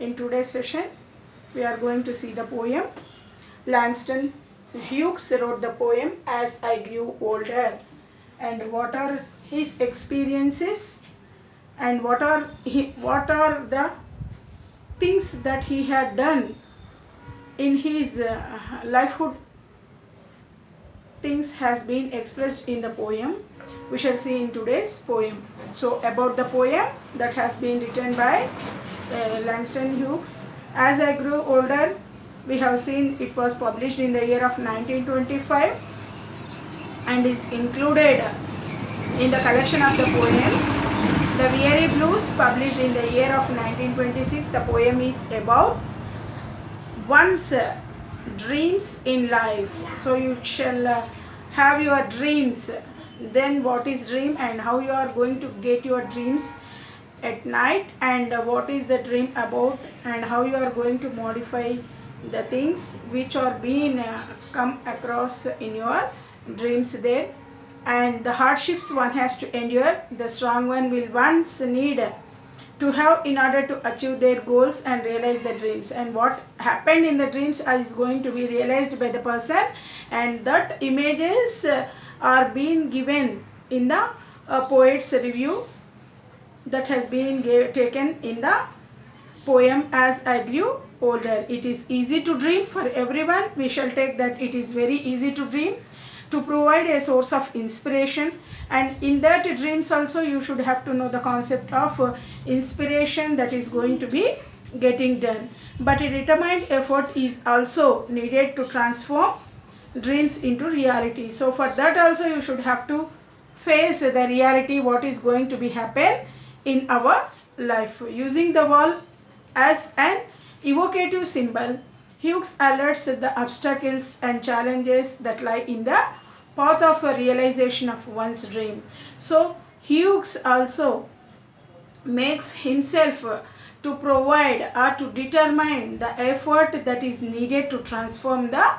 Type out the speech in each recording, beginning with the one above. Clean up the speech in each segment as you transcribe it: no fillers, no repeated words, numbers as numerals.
In today's session, we are going to see the poem. Langston Hughes wrote the poem As I Grew Older, and what are his experiences and what are the things that he had done in his lifehood. Things has been expressed in the poem. We shall see in today's poem. So about the poem that has been written by Langston Hughes. As I grew older, we have seen it was published in the year of 1925 and is included in the collection of the poems. The Weary Blues, published in the year of 1926. The poem is about one's dreams in life. So you shall have your dreams. Then what is dream and how you are going to get your dreams at night, and what is the dream about, and how you are going to modify the things which are being come across in your dreams there, and the hardships one has to endure, the strong one will once need to have in order to achieve their goals and realize the dreams, and what happened in the dreams is going to be realized by the person, and that images are being given in the poet's review that has been taken in the poem As I Grew Older. It is easy to dream for everyone. We shall take that it is very easy to dream, to provide a source of inspiration, and in that dreams also you should have to know the concept of inspiration that is going to be getting done. But a determined effort is also needed to transform dreams into reality. So for that also you should have to face the reality, what is going to be happen in our life. Using the wall as an evocative symbol, Hughes alerts the obstacles and challenges that lie in the path of a realization of one's dream. So Hughes also makes himself to provide or to determine the effort that is needed to transform the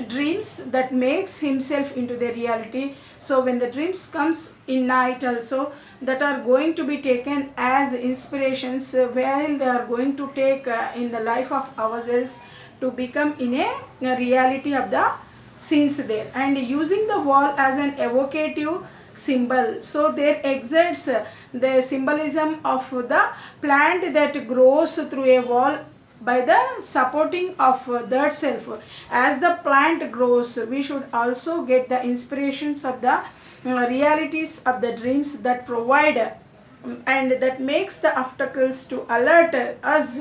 dreams, that makes himself into the reality. So when the dreams comes in night also, that are going to be taken as inspirations while they are going to take in the life of ourselves to become in a reality of the scenes there. And using the wall as an evocative symbol, so there exerts the symbolism of the plant that grows through a wall by the supporting of that self. As the plant grows, we should also get the inspirations of the realities of the dreams that provide and that makes the obstacles to alert us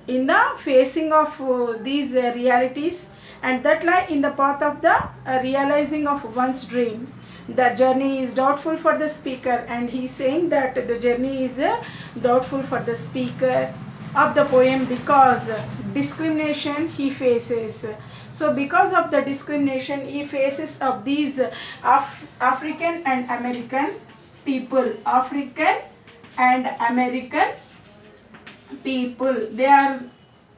in the facing of these realities, and that lie in the path of the realizing of one's dream. The journey is doubtful for the speaker, and he is saying that the journey is doubtful for the speaker of the poem because discrimination he faces. So because of the discrimination he faces of these African and American people, they are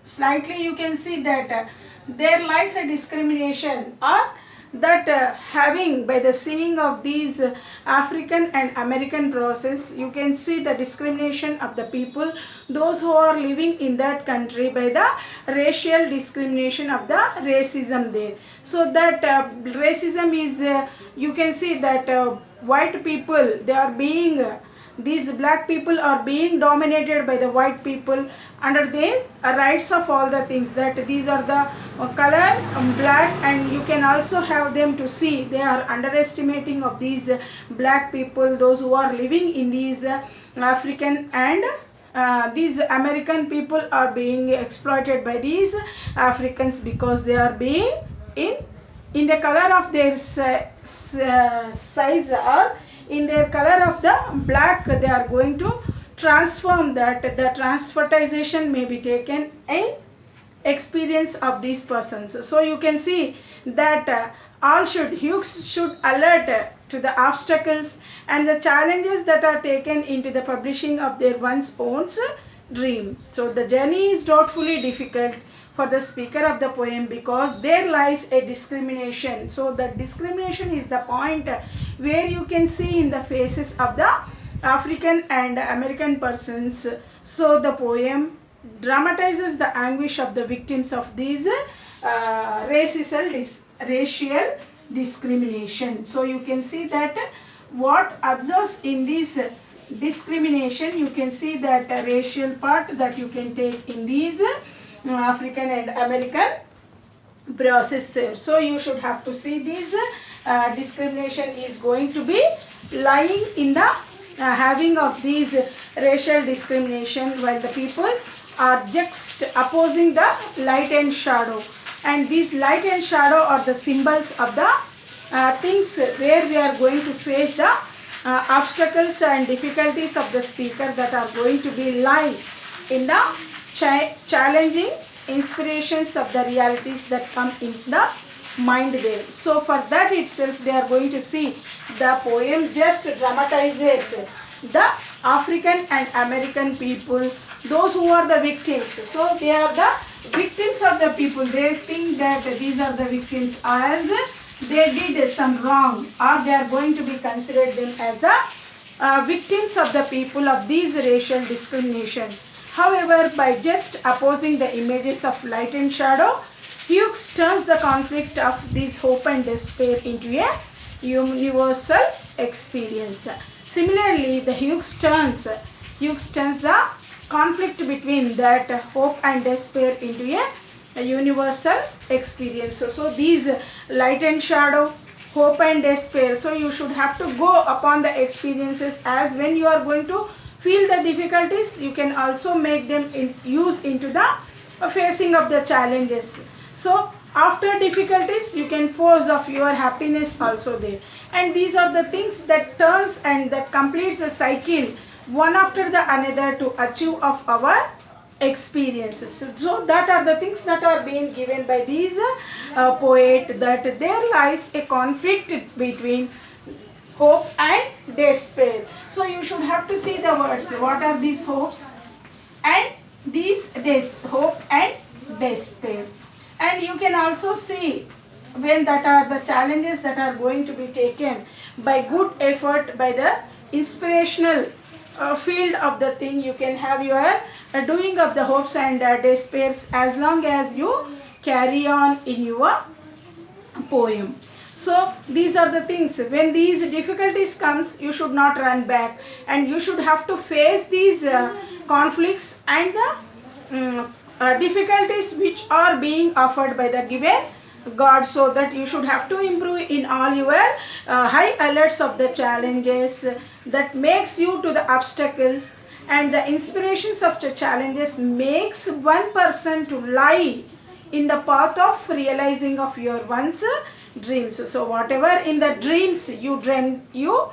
slightly, you can see that there lies a discrimination, or that having by the seeing of these African and American process, you can see the discrimination of the people, those who are living in that country, by the racial discrimination of the racism there. So that racism is, you can see that white people, they are being these black people are being dominated by the white people under their rights of all the things, that these are the color black, and you can also have them to see they are underestimating of these black people, those who are living in these African and these American people are being exploited by these Africans because they are being in the color of their size, or in their color of the black, they are going to transform that. The transformation may be taken in experience of these persons. So you can see that Hughes should alert to the obstacles and the challenges that are taken into the publishing of their one's own dream. So the journey is doubtfully difficult for the speaker of the poem because there lies a discrimination. So the discrimination is the point where you can see in the faces of the African and American persons. So the poem dramatizes the anguish of the victims of these racial discrimination. So you can see that what observes in this discrimination, you can see that racial part that you can take in these African and American process. So you should have to see this discrimination is going to be lying in the having of these racial discrimination, while the people are just opposing the light and shadow, and these light and shadow are the symbols of the things where we are going to face the obstacles and difficulties of the speaker that are going to be lying in the challenging inspirations of the realities that come in the mind there. So for that itself they are going to see the poem just dramatizes the African and American people, those who are the victims. So they are the victims of the people. They think that these are the victims as they did some wrong, or they are going to be considered them as the victims of the people of these racial discrimination. However, by just opposing the images of light and shadow, Hughes turns the conflict of this hope and despair into a universal experience. Similarly, the Hughes turns the conflict between that hope and despair into a universal experience. So these light and shadow, hope and despair, so you should have to go upon the experiences as when you are going to feel the difficulties, you can also make them use into the facing of the challenges. So after difficulties you can force of your happiness also there, and these are the things that turns and that completes a cycle one after the another to achieve of our experiences. So that are the things that are being given by these poet, that there lies a conflict between hope and despair. So you should have to see the words, what are these hopes and these hope and despair. And you can also see when that are the challenges that are going to be taken by good effort, by the inspirational field of the thing, you can have your doing of the hopes and despairs as long as you carry on in your poem. So these are the things, when these difficulties comes, you should not run back, and you should have to face these conflicts and the difficulties which are being offered by the given God, so that you should have to improve in all your high alerts of the challenges that makes you to the obstacles, and the inspirations of the challenges makes one person to lie in the path of realizing of your one's dreams. So whatever in the dreams you dreamt, you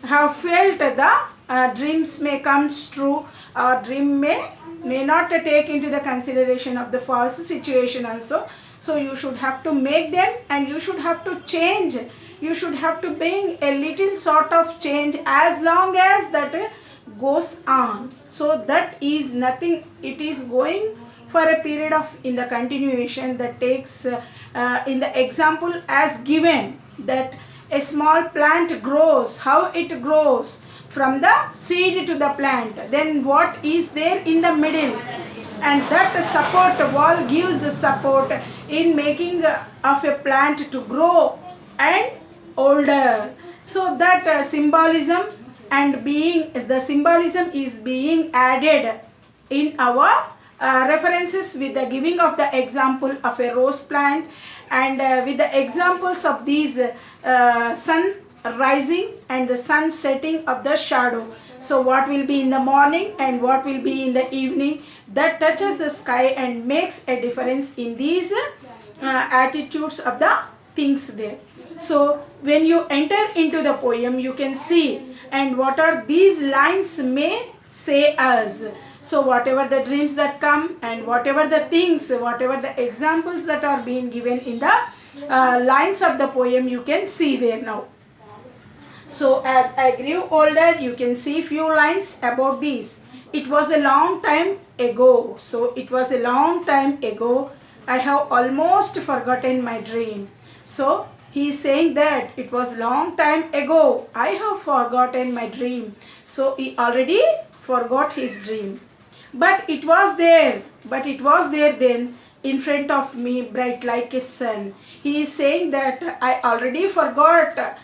have felt the dreams may come true, or dream may not take into the consideration of the false situation also. So you should have to make them, and you should have to change, you should have to bring a little sort of change as long as that goes on. So that is nothing, it is going for a period of in the continuation that takes in the example as given, that a small plant grows, how it grows from the seed to the plant, then what is there in the middle, and that support wall gives the support in making of a plant to grow and older. So that symbolism and being the symbolism is being added in our references with the giving of the example of a rose plant, and with the examples of these sun rising and the sun setting of the shadow. So what will be in the morning and what will be in the evening, that touches the sky and makes a difference in these attitudes of the things there. So when you enter into the poem, you can see and what are these lines may say us. So whatever the dreams that come and whatever the things, whatever the examples that are being given in the lines of the poem, you can see there now. So as I grew older, you can see few lines about this. It was a long time ago. So it was a long time ago. I have almost forgotten my dream. So he is saying that it was long time ago. I have forgotten my dream. So he already forgot his dream. But it was there, then in front of me, bright like a sun. He is saying that I already forgotten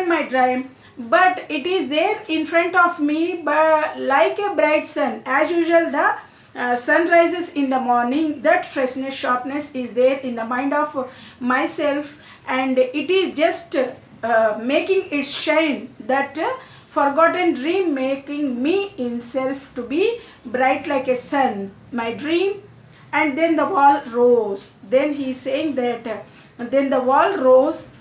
my dream, but it is there in front of me, but like a bright sun. As usual, the sun rises in the morning, that freshness, sharpness is there in the mind of myself, and it is just making its shine, that forgotten dream making me in self to be bright like a sun, my dream. And then the wall rose. Then he is saying that then the wall rose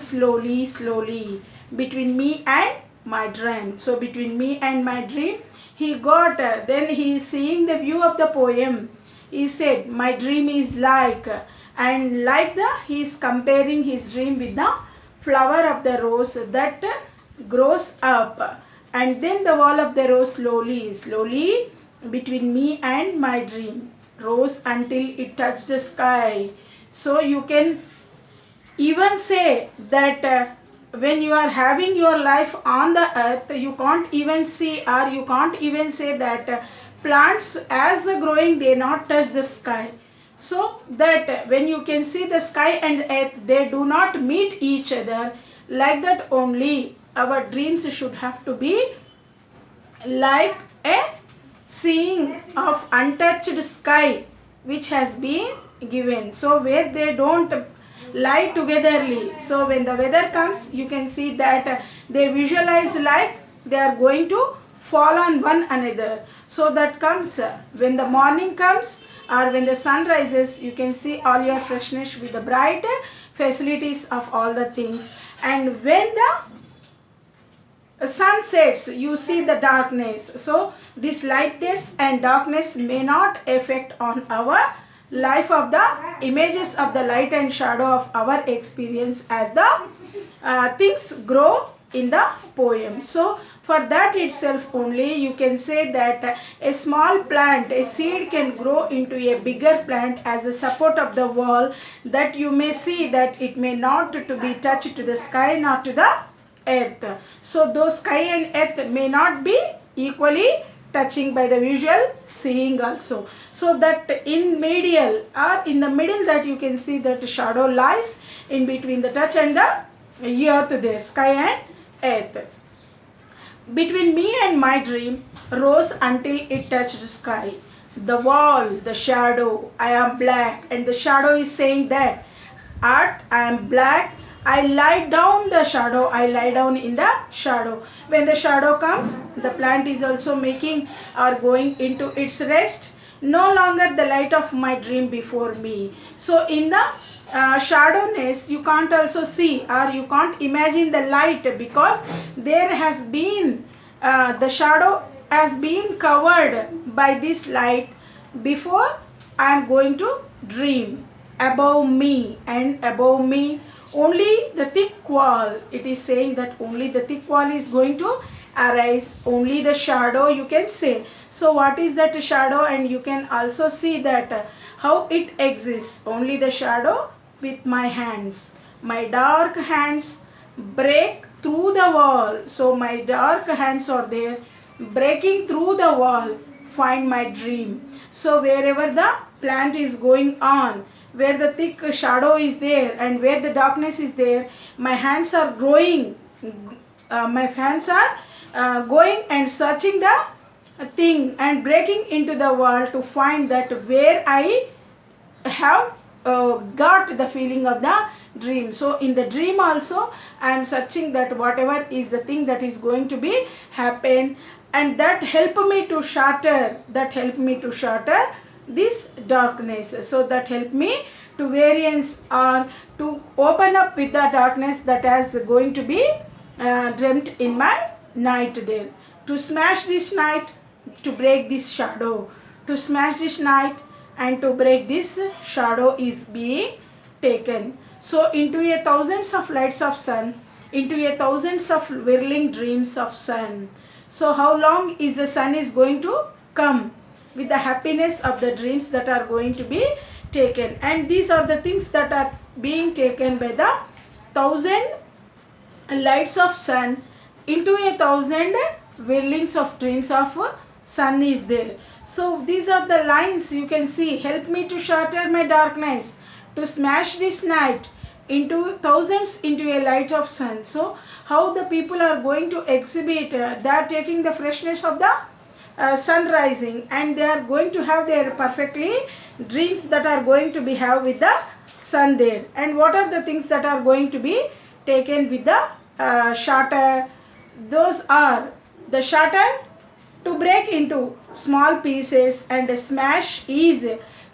slowly between me and my dream. So between me and my dream, he got, then he is seeing the view of the poem. He said, my dream is like, and like he is comparing his dream with the flower of the rose that grows up. And then the wall of the rose slowly between me and my dream rose until it touched the sky. So you can even say that when you are having your life on the earth, you can't even see, or you can't even say that plants as the growing, they not touch the sky. So that when you can see the sky and earth, they do not meet each other. Like that only our dreams should have to be like a seeing of untouched sky which has been given. So where they don't lie togetherly. So when the weather comes, you can see that they visualize like they are going to fall on one another. So that comes when the morning comes, or when the sun rises, you can see all your freshness with the bright facilities of all the things. And when the sun sets, you see the darkness. So this lightness and darkness may not affect on our life of the images of the light and shadow of our experience as the things grow in the poem. So for that itself only, you can say that a small plant, a seed can grow into a bigger plant as the support of the wall, that you may see that it may not to be touched to the sky, not to the earth. So those sky and earth may not be equally touching by the visual seeing also. So that in medial, or in the middle, that you can see that shadow lies in between the touch and the earth there, sky and earth. Between me and my dream rose until it touched the sky. The wall, the shadow, I am black, and the shadow is saying that art, I am black, I lie down the shadow, I lie down in the shadow. When the shadow comes, the plant is also making or going into its rest. No longer the light of my dream before me. So in the shadowness, you can't also see, or you can't imagine the light, because there has been the shadow has been covered by this light before I am going to dream. Above me, and above me only the thick wall. It is saying that only the thick wall is going to arise, only the shadow you can say. So what is that shadow? And you can also see that how it exists. Only the shadow with my hands. My dark hands break through the wall. So my dark hands are there breaking through the wall, find my dream. So wherever the plant is going on, where the thick shadow is there and where the darkness is there, my hands are growing, my hands are going and searching the thing and breaking into the wall to find that where I have got the feeling of the dream. So in the dream also I am searching that whatever is the thing that is going to be happen, and that help me to shatter, this darkness. So that help me to variance or to open up with the darkness that is going to be dreamt in my night there. To smash this night, to break this shadow, to smash this night and to break this shadow is being taken. So into a thousands of lights of sun, into a thousands of whirling dreams of sun. So how long is the sun is going to come with the happiness of the dreams that are going to be taken. And these are the things that are being taken by the 1,000 lights of sun into a 1,000 whirlings of dreams of sun is there. So these are the lines you can see. Help me to shatter my darkness, to smash this night into thousands into a light of sun. So how the people are going to exhibit, they are taking the freshness of the sun rising, and they are going to have their perfectly dreams that are going to be have with the sun there. And what are the things that are going to be taken with the shatter? Those are the shatter to break into small pieces, and a smash is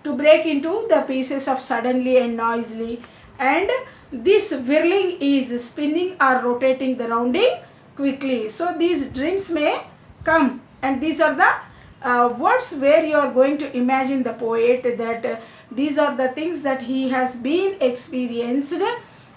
to break into the pieces of suddenly and noisily, and this whirling is spinning or rotating the rounding quickly. So these dreams may come, and these are the words where you are going to imagine the poet that these are the things that he has been experienced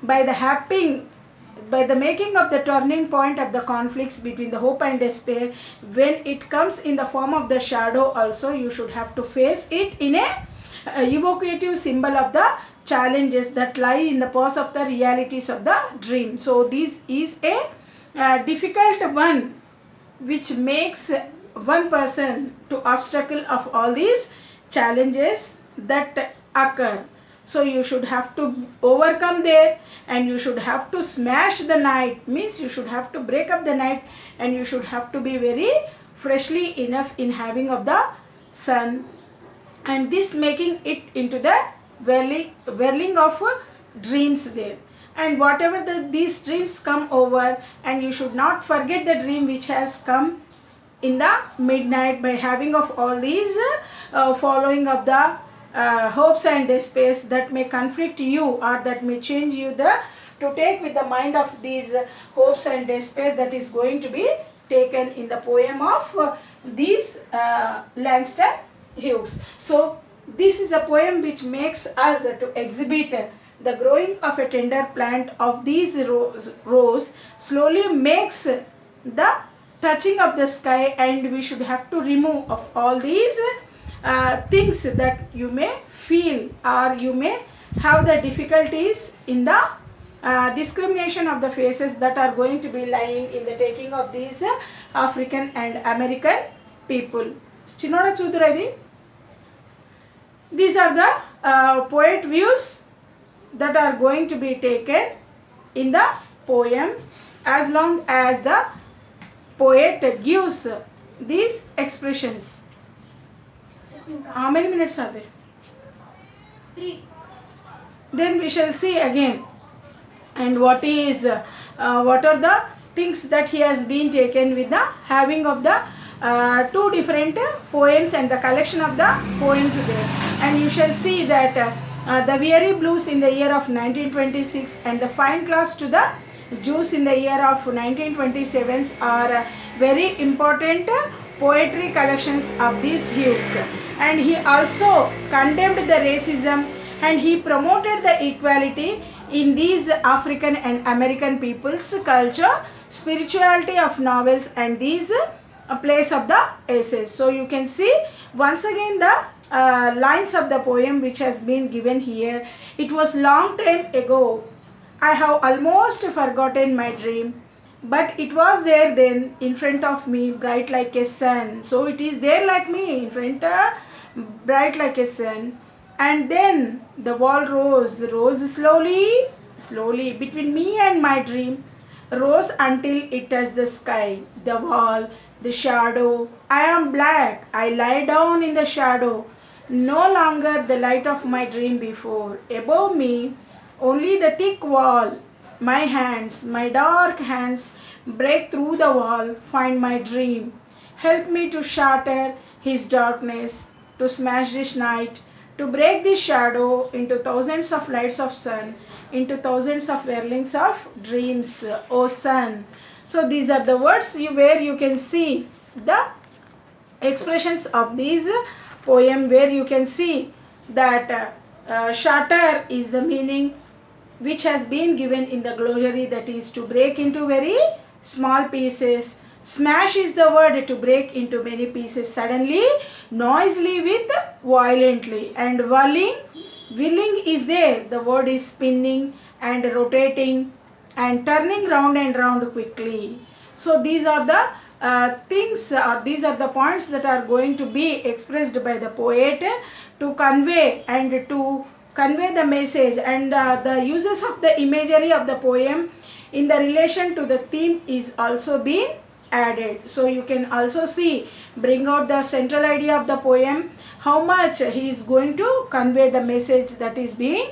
by the making of the turning point of the conflicts between the hope and despair. When it comes in the form of the shadow also, you should have to face it in a evocative symbol of the challenges that lie in the pause of the realities of the dream. So this is a difficult one which makes one person to obstacle of all these challenges that occur. So you should have to overcome there, and you should have to smash the night, means you should have to break up the night, and you should have to be very freshly enough in having of the sun, and this making it into the whirling of dreams there. And whatever these dreams come over, and you should not forget the dream which has come in the midnight, by having of all these following of the hopes and despairs that may conflict you, or that may change you to take with the mind of these hopes and despair that is going to be taken in the poem of these Langston Hughes. So this is a poem which makes us to exhibit the growing of a tender plant of these rose slowly makes the touching of the sky, and we should have to remove of all these things that you may feel, or you may have the difficulties in the discrimination of the faces that are going to be lying in the taking of these African and American people. Chinoda Chuduradi. These are the poet views that are going to be taken in the poem, as long as the poet gives these expressions. How many minutes are there? 3. Then we shall see again. And what are the things that he has been taken with the having of the two different poems and the collection of the poems there. And you shall see that the Weary Blues in the year of 1926 and the Fine Class to the Jews in the year of 1927 are very important poetry collections of these Hughes. And he also condemned the racism, and he promoted the equality in these African and American people's culture, spirituality of novels, and these place of the essays. So you can see once again the lines of the poem which has been given here. It was long time ago, I have almost forgotten my dream, but it was there then in front of me, bright like a sun. So it is there like me in front, bright like a sun. And then the wall rose slowly between me and my dream, rose until it touched the sky, the wall, the shadow. I am black, I lie down in the shadow, no longer the light of my dream before. Above me, only the thick wall. My hands, my dark hands, break through the wall, find my dream. Help me to shatter his darkness, to smash this night, to break this shadow into thousands of lights of sun, into thousands of whirlings of dreams, O sun. So these are the words where you can see the expressions of these poem, where you can see that shatter is the meaning which has been given in the glossary, that is to break into very small pieces. Smash is the word to break into many pieces suddenly, noisily, with violently. And whirling is there, the word is spinning and rotating and turning round and round quickly. So these are the things, or these are the points that are going to be expressed by the poet to convey the message, and the uses of the imagery of the poem in the relation to the theme is also being added. So you can also see, bring out the central idea of the poem, how much he is going to convey the message that is being